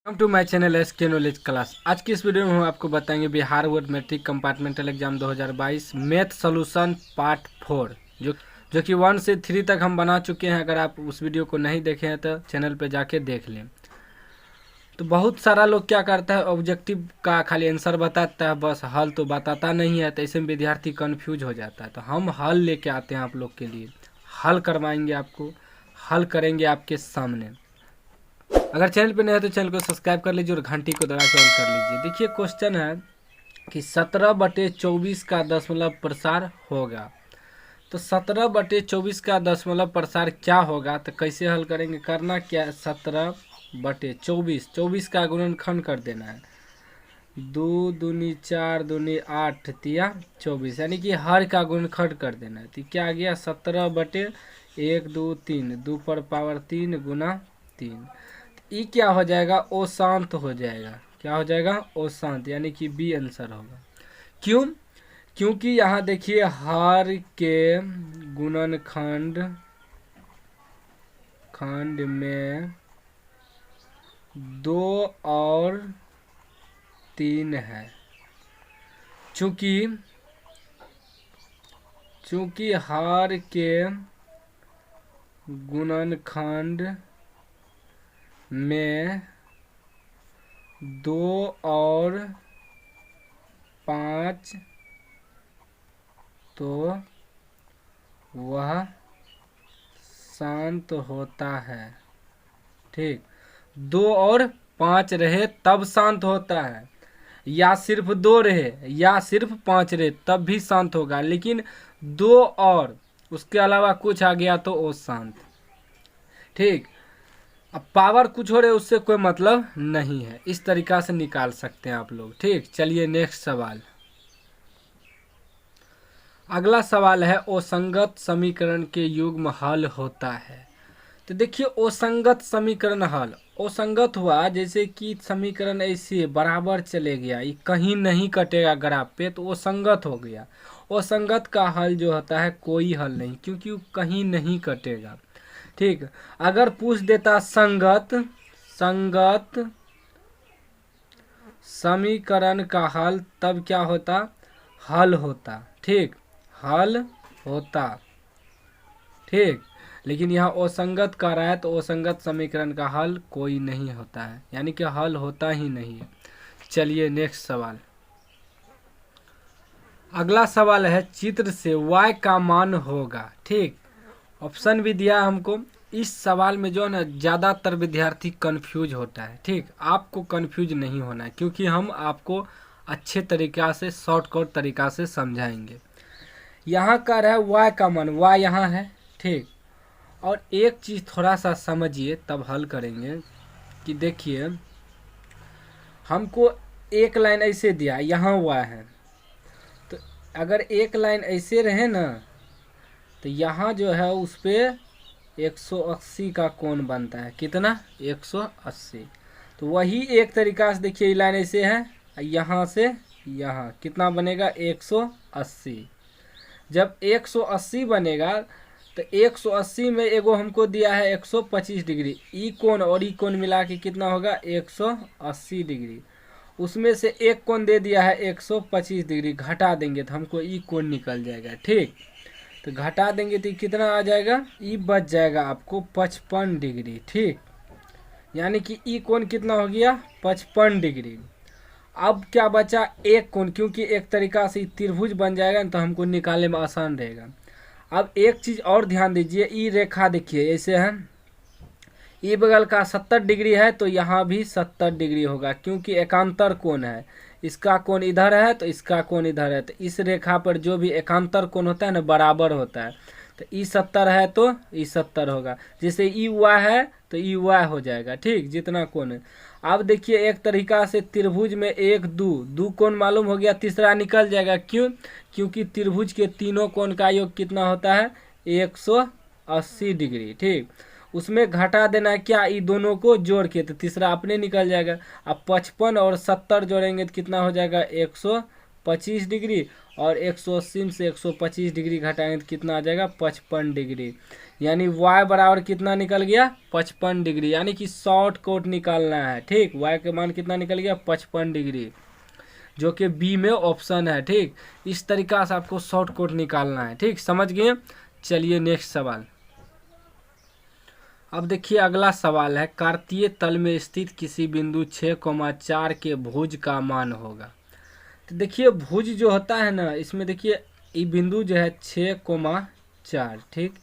Welcome to my channel SK knowledge class. आज की इस वीडियो में हम आपको बताएंगे Bihar board matric compartmental exam 2022 math solution part 4 जो कि 1 से 3 तक हम बना चुके हैं। अगर आप उस वीडियो को नहीं देखे हैं तो चैनल पे जाके देख लें। तो बहुत सारा लोग क्या करता है, ऑब्जेक्टिव का खाली आंसर बताता है, बस हल तो बताता नहीं है। तो ऐसे में विद्यार्थी कन्फ्यूज हो जाता है। तो हम हल लेके आते हैं आप लोग के लिए, हल करवाएंगे आपको, हल करेंगे आपके सामने। अगर चैनल पे नए है तो चैनल को सब्सक्राइब कर लीजिए और घंटी को दबा के ऑन कर लीजिए। देखिए क्वेश्चन है कि 17/24 का दशमलव प्रसार होगा। तो 17/24 का दशमलव प्रसार क्या होगा, तो कैसे हल करेंगे, करना क्या है, 17/24 24 का गुणनखंड कर देना है। 2 दूनी 4 दूनी 8 तिया 24, यानी कि हर का गुणनखंड कर देना है। तो क्या आ गया, 17/1 2 3 2 पर पावर 3 गुना 3। ई क्या हो जाएगा, ओ शांत हो जाएगा। क्या हो जाएगा, ओ शांत, यानी कि बी आंसर होगा। क्यों, क्योंकि यहाँ देखिए हर के गुणनखंड खंड में 2 और 3 है। चूंकि हर के गुणनखंड में 2 और 5, तो वह शांत होता है। ठीक, 2 और 5 रहे तब शांत होता है, या सिर्फ 2 रहे या सिर्फ 5 रहे तब भी शांत होगा। लेकिन 2 और उसके अलावा कुछ आ गया तो वो शांत। ठीक, अब पावर कुछ हो रहे उससे कोई मतलब नहीं है। इस तरीका से निकाल सकते हैं आप लोग। ठीक, चलिए नेक्स्ट सवाल। अगला सवाल है, असंगत समीकरण के युग्म हल होता है। तो देखिए असंगत समीकरण हल, असंगत हुआ जैसे कि समीकरण ऐसे बराबर चले गया, ये कहीं नहीं कटेगा ग्राफ पे, तो असंगत हो गया। असंगत का हल जो होता है कोई हल नहीं, क्योंकि वो कहीं नहीं कटेगा। ठीक, अगर पूछ देता संगत समीकरण का हल, तब क्या होता, हल होता। ठीक, हल होता। ठीक, लेकिन यहाँ असंगत का रहा है तो असंगत समीकरण का हल कोई नहीं होता है, यानी कि हल होता ही नहीं है। चलिए नेक्स्ट सवाल। अगला सवाल है, चित्र से y का मान होगा। ठीक, ऑप्शन भी दिया है हमको। इस सवाल में जो है ना ज़्यादातर विद्यार्थी कंफ्यूज होता है। ठीक, आपको कंफ्यूज नहीं होना है, क्योंकि हम आपको अच्छे तरीक़ा से शॉर्टकट तरीक़ा से समझाएंगे। यहाँ का रहा है y का मान, y यहाँ है। ठीक, और एक चीज़ थोड़ा सा समझिए तब हल करेंगे कि देखिए हमको एक लाइन ऐसे दिया, यहाँ y है, तो अगर एक लाइन ऐसे रहे ना तो यहाँ जो है उस पर 180 का कोण बनता है। कितना, 180। तो वही एक तरीका से देखिए ये लाइन ऐसे है, यहाँ से यहाँ कितना बनेगा, 180। जब 180 बनेगा तो 180 में एगो हमको दिया है 125 डिग्री, ई कोण और ई कोण मिला के कितना होगा, 180 डिग्री। उसमें से एक कोण दे दिया है 125 डिग्री, घटा देंगे तो हमको ई कोण निकल जाएगा। ठीक, तो घटा देंगे तो कितना आ जाएगा, ई बच जाएगा आपको 55 डिग्री। ठीक, यानी कि ई कोण कितना हो गया, 55 डिग्री। अब क्या बचा, एक कोण, क्योंकि एक तरीका से त्रिभुज बन जाएगा तो हमको निकालने में आसान रहेगा। अब एक चीज़ और ध्यान दीजिए, ई रेखा देखिए ऐसे है, ई बगल का 70 डिग्री है तो यहाँ भी 70 डिग्री होगा, क्योंकि एकांतर कोण है। इसका कोण इधर है तो इसका कोण इधर है, तो इस रेखा पर जो भी एकांतर कोण होता है ना बराबर होता है। तो ई 70 है तो ई 70 होगा, जैसे ई वाई है तो ई वाई हो जाएगा। ठीक, जितना कोण है। अब देखिए एक तरीका से त्रिभुज में 1 2 कोण मालूम हो गया, तीसरा निकल जाएगा। क्यों, क्योंकि त्रिभुज के तीनों कोण का योग कितना होता है, 180 डिग्री। ठीक, उसमें घटा देना है क्या, ये दोनों को जोड़ के, तो तीसरा अपने निकल जाएगा। अब 55 और 70 जोड़ेंगे तो कितना हो जाएगा, 25 डिग्री, और 180 से 125 डिग्री घटाएंगे तो कितना आ जाएगा 55 डिग्री। यानी y बराबर कितना निकल गया 55 डिग्री, यानी कि शॉर्ट कोट निकालना है। ठीक, y के मान कितना निकल गया 55 डिग्री, जो कि बी में ऑप्शन है। ठीक, इस तरीका से आपको शॉर्ट कोट निकालना है। ठीक, समझ गए। चलिए नेक्स्ट सवाल। अब देखिए अगला सवाल है, कार्तीय तल में स्थित किसी बिंदु 6,4 के भुज का मान होगा। तो देखिए भुज जो होता है ना, इसमें देखिए ये बिंदु जो है 6,4, ठीक,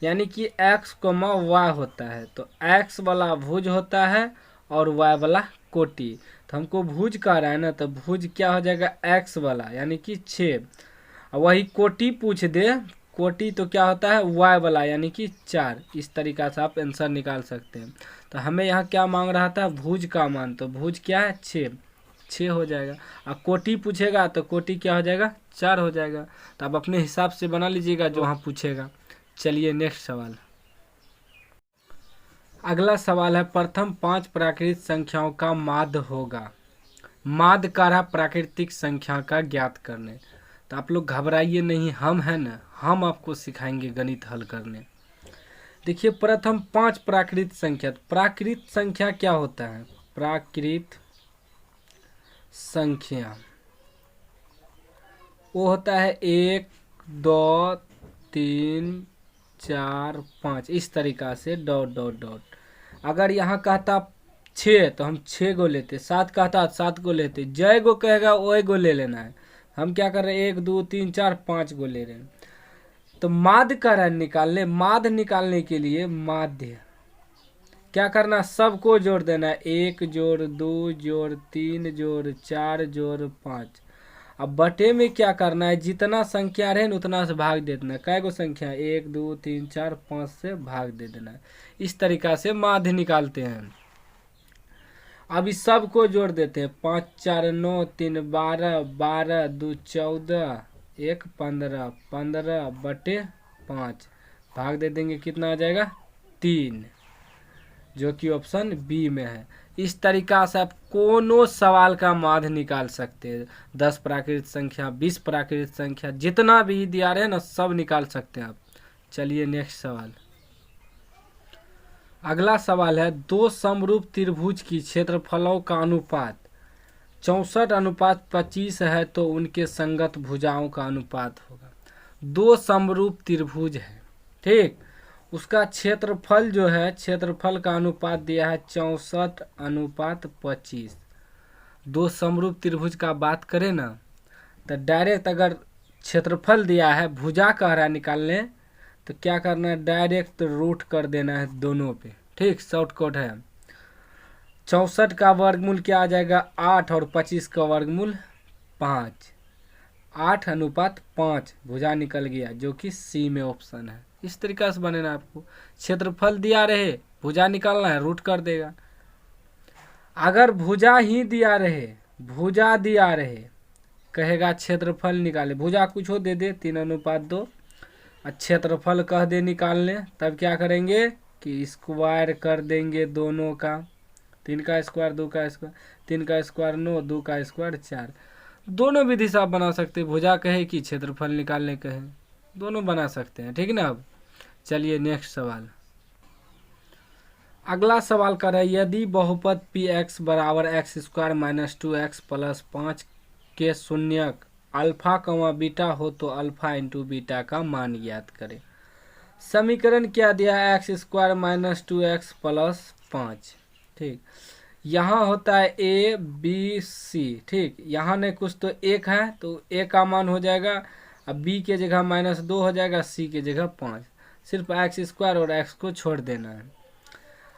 यानी कि x, y होता है। तो x वाला भुज होता है और y वाला कोटि। तो हमको भुज कह रहा है ना, तो भुज क्या हो जाएगा x वाला, यानी कि 6। वही कोटि पूछ दे, कोटि तो क्या होता है y वाला, यानी कि 4। इस तरीका से आप आंसर निकाल सकते हैं। तो हमें यहाँ क्या मांग रहा था भुज का मान, तो भुज क्या है 6 हो जाएगा। अब कोटि पूछेगा तो कोटि क्या हो जाएगा 4 हो जाएगा। तो आप अपने हिसाब से बना लीजिएगा जो वहाँ पूछेगा। चलिए नेक्स्ट सवाल। अगला सवाल है, प्रथम 5 प्राकृतिक संख्याओं का माध्य होगा। माध्य का रहा प्राकृतिक संख्या का ज्ञात करने। तो आप लोग घबराइए नहीं, हम हैं ना, हम आपको सिखाएंगे गणित हल करने। देखिए प्रथम 5 प्राकृतिक संख्या। प्राकृत संख्या क्या होता है, प्राकृत संख्या वो होता है 1 2 3 4 5, इस तरीका से डॉट डॉट डॉट। अगर यहाँ कहता 6 तो हम 6 को लेते, 7 कहता 7 को लेते, जय को कहेगा वही को ले लेना है। हम क्या कर रहे हैं 1 2 3 4 5 को ले रहे हैं। तो माध्य का रहा निकालने, माध्य निकालने के लिए माध्य क्या करना, सबको जोड़ देना है, 1 जोड़ 2 जोड़ 3 जोड़ 4 जोड़ 5। अब बटे में क्या करना है, जितना संख्या रहे ना उतना से भाग दे देना। कै गो संख्या 1 2 3 4 5 से भाग दे देना है। इस तरीका से माध्य निकालते हैं। अब इस सब को जोड़ देते हैं, 5 4 9 3 12 12 2 14 1 15 15 बटे 5 भाग दे देंगे, कितना आ जाएगा 3, जो कि ऑप्शन बी में है। इस तरीका से आप कोनो सवाल का माध्य निकाल सकते हैं। 10 प्राकृतिक संख्या, 20 प्राकृतिक संख्या, जितना भी दिया रहे ना सब निकाल सकते हैं आप। चलिए नेक्स्ट सवाल। अगला सवाल है, दो समरूप त्रिभुज की क्षेत्रफलों का अनुपात 64:25 है तो उनके संगत भुजाओं का अनुपात होगा। दो समरूप त्रिभुज है, ठीक, उसका क्षेत्रफल जो है, क्षेत्रफल का अनुपात दिया है 64:25। दो समरूप त्रिभुज का बात करें ना, तो डायरेक्ट अगर क्षेत्रफल दिया है, भुजा कह रहा है निकालने, तो क्या करना है डायरेक्ट रूट कर देना है दोनों पे। ठीक, शॉर्टकट है। 64 का वर्गमूल क्या आ जाएगा 8 और 25 का वर्गमूल 5। 8:5 भुजा निकल गया, जो कि सी में ऑप्शन है। इस तरीका से बनेगा आपको। क्षेत्रफल दिया रहे, भुजा निकालना है, रूट कर देगा। अगर भुजा ही दिया रहे, भुजा दिया रहे, कहेगा क्षेत्रफल निकाले, भुजा कुछ हो दे दे 3:2, क्षेत्रफल कह दे निकालने, तब क्या करेंगे कि स्क्वायर कर देंगे दोनों का। 3 का स्क्वायर 2 का स्क्वायर, 3 का स्क्वायर 9, 2 का स्क्वायर 4। दोनों विधि से आप बना सकते हैं, भुजा कहे कि क्षेत्रफल निकालने कहे, दोनों बना सकते हैं। ठीक ना। अब चलिए नेक्स्ट सवाल। अगला सवाल कर रहे, यदि बहुपद पी एक्स बराबर x² - 2x + 5 के शून्यक अल्फा कमा बीटा हो तो अल्फा इंटू बीटा का मान ज्ञात करें। समीकरण क्या दिया है, x² - 2x + 5। ठीक, यहाँ होता है a b c। ठीक, यहाँ नहीं कुछ तो एक है तो a का मान हो जाएगा, अब b के जगह -2 हो जाएगा, c के जगह 5। सिर्फ x² और x को छोड़ देना है।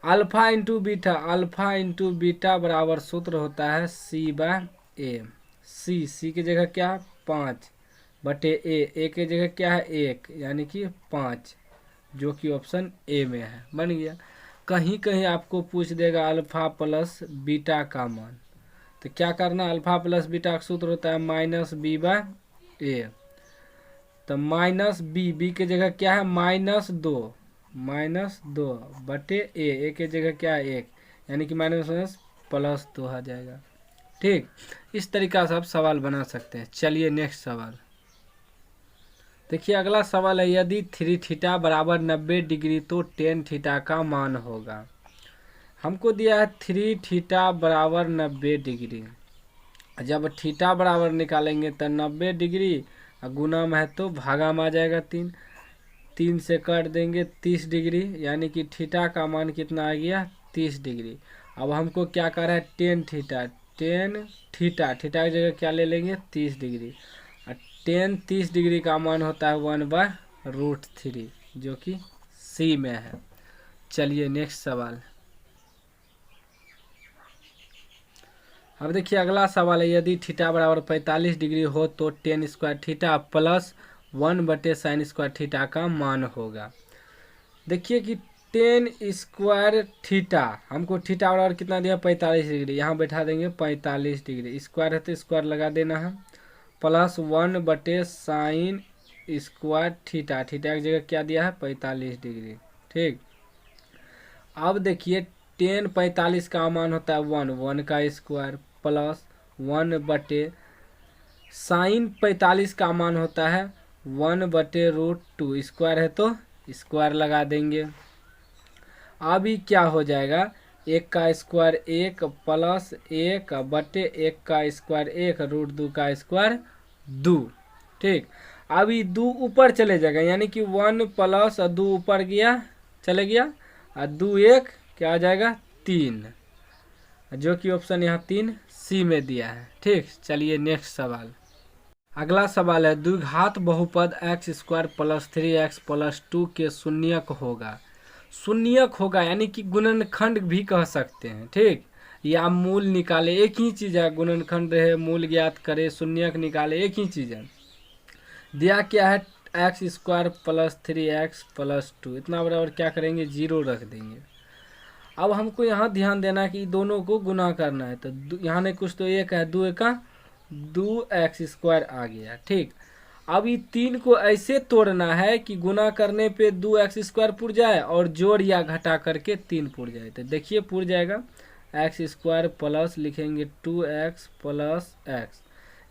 Alpha into beta, alpha into beta बराबर सूत्र होता है c/a। c की जगह क्या है 5 बटे a के जगह क्या है 1, यानी कि 5, जो कि ऑप्शन ए में है। बन गया। कहीं कहीं आपको पूछ देगा अल्फा प्लस बीटा का मान, तो क्या करना, अल्फा प्लस बीटा का सूत्र होता है -b/a। तो -b के जगह क्या है -2 बटे a के जगह क्या है 1, यानी कि माइनस प्लस 2 आ जाएगा। ठीक, इस तरीका से आप सवाल बना सकते हैं। चलिए नेक्स्ट सवाल देखिए। अगला सवाल है, यदि 3 थीटा बराबर 90 डिग्री तो 10 थीटा का मान होगा। हमको दिया है 3 थीटा बराबर 90 डिग्री। जब थीटा बराबर निकालेंगे तो 90 डिग्री गुना में है तो भागा में आ जाएगा 3, 3 से काट देंगे 30 डिग्री, यानी कि थीटा का मान कितना आ गया 30 डिग्री। अब हमको क्या कर रहा है 10 थीटा, 10 थीटा, थीटा की जगह क्या ले लेंगे 30 डिग्री। और 10 30 डिग्री का मान होता है 1/√3 जो कि सी में है। चलिए नेक्स्ट सवाल। अब देखिए अगला सवाल है, यदि थीटा बराबर 45 डिग्री हो तो 10 square theta plus 1/sin² theta का मान होगा। देखिए कि 10 स्क्वायर थीटा, हमको थीटा बराबर कितना दिया 45 डिग्री, यहाँ बैठा देंगे 45 डिग्री, स्क्वायर है तो स्क्वायर लगा देना है, प्लस 1/sin² थीटा, थीटा की जगह क्या दिया है 45 डिग्री। ठीक, अब देखिए 10 45 का मान होता है 1 का स्क्वायर प्लस 1/sin 45 का मान होता है 1/√2, स्क्वायर है तो स्क्वायर लगा देंगे। अभी क्या हो जाएगा 1 का स्क्वायर 1 प्लस 1/1 का स्क्वायर 1 √2 का स्क्वायर 2। ठीक, अभी 2 ऊपर चले जाएगा, यानी कि 1 प्लस 2 ऊपर गया चले गया और 2 1 क्या आ जाएगा 3, जो कि ऑप्शन यहाँ 3 सी में दिया है। ठीक, चलिए नेक्स्ट सवाल। अगला सवाल है, द्विघात बहुपद x² प्लस 3x प्लस 2 के शून्यक होगा। शून्यक होगा यानी कि गुणनखंड भी कह सकते हैं। ठीक, या मूल निकाले, एक ही चीज है, गुणनखंड रहे मूल ज्ञात करे शून्यक निकाले, एक ही चीज है। दिया क्या है x² प्लस 3x प्लस 2, इतना बराबर क्या करेंगे 0 रख देंगे। अब हमको यहाँ ध्यान देना है कि दोनों को गुना करना है, तो यहाँ नहीं कुछ तो एक है 2 का 2x² आ गया। ठीक, अब ये 3 को ऐसे तोड़ना है कि गुना करने पे 2x² पुर जाए और जोड़ या घटा करके 3 पुर जाए। तो देखिए पुर जाएगा x² प्लस लिखेंगे 2x प्लस x,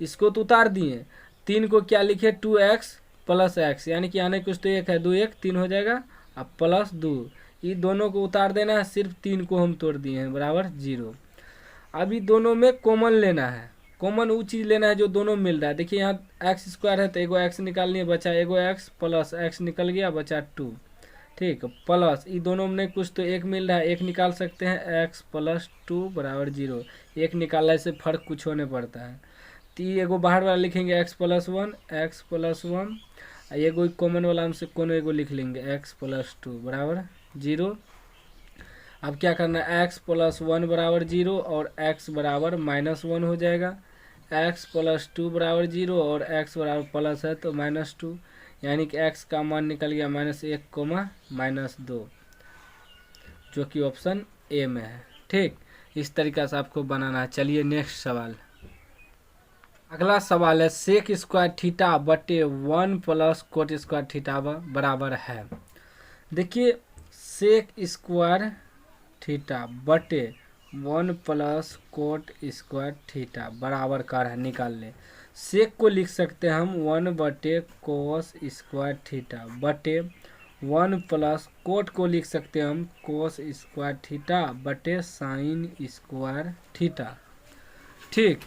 इसको तो उतार दिए, 3 को क्या लिखे 2x प्लस x, यानी कि आने कुछ तो एक है 2 1 3 हो जाएगा, अब प्लस 2, ये दोनों को उतार देना है, सिर्फ 3 को हम तोड़ दिए हैं बराबर 0। अभी दोनों में कॉमन लेना है, कॉमन वो चीज़ लेना है जो दोनों मिल रहा है। देखिए यहाँ x² है तो एगो x निकालनी है, बचा एगो x प्लस x निकल गया बचा 2। ठीक, प्लस ये दोनों में कुछ तो एक मिल रहा है, एक निकाल सकते हैं x प्लस 2 बराबर 0, एक निकालने से फर्क कुछ होने पड़ता है। तो ये एगो बाहर वाला लिखेंगे x प्लस 1 एगो कॉमन वाला हमसे कोनो एगो लिख लेंगे x प्लस 2 बराबर 0। अब क्या करना है x प्लस 1 बराबर 0 और x बराबर -1 हो जाएगा, x प्लस 2 बराबर 0 और x बराबर प्लस है तो -2, यानी कि x का मान निकल गया -1, -2, जो कि ऑप्शन ए में है। ठीक, इस तरीका से आपको बनाना है। चलिए नेक्स्ट सवाल। अगला सवाल है, sec² थीटा बटे 1 प्लस cot² थीटा बराबर है। देखिए sec² थीटा बटे 1 प्लस cot² थीटा बराबर का है, निकाल ले। सेक को लिख सकते हैं हम 1/cos² थीटा बटे 1 प्लस कोट को लिख सकते हैं हम cos² थीटा बटे sin² थीटा। ठीक,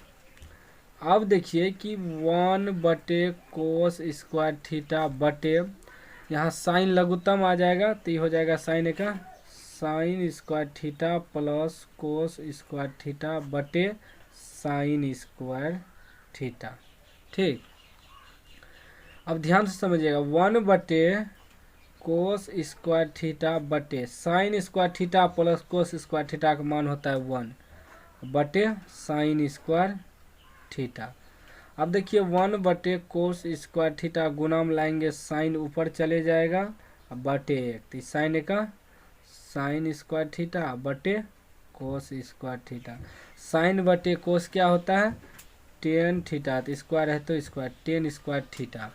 अब देखिए कि 1/cos² थीटा बटे यहाँ साइन लघुत्तम आ जाएगा तो ये हो जाएगा sin² theta plus cos² theta बटे sin² थीटा। ठीक, अब ध्यान से समझिएगा 1/cos² थीटा बटे sin² theta plus cos² theta का मान होता है 1 बटे sin² थीटा। अब देखिए 1/cos² थीटा गुना में लाएंगे साइन ऊपर चले जाएगा बटे 1, तो साइन का sin² थीटा बटे cos² थीटा। साइन बटे कोस क्या होता है tan थीटा, तो स्क्वायर है तो स्क्वायर tan² थीटा,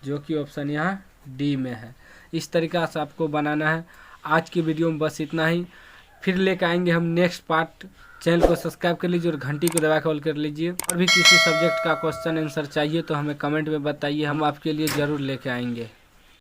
जो कि ऑप्शन यहाँ डी में है। इस तरीका से आपको बनाना है। आज की वीडियो में बस इतना ही। फिर लेकर आएंगे हम नेक्स्ट पार्ट। चैनल को सब्सक्राइब कर लीजिए और घंटी को दबा कर ऑल कर लीजिए। और भी किसी सब्जेक्ट का क्वेश्चन आंसर चाहिए तो हमें कमेंट में बताइए, हम आपके लिए ज़रूर लेके आएंगे।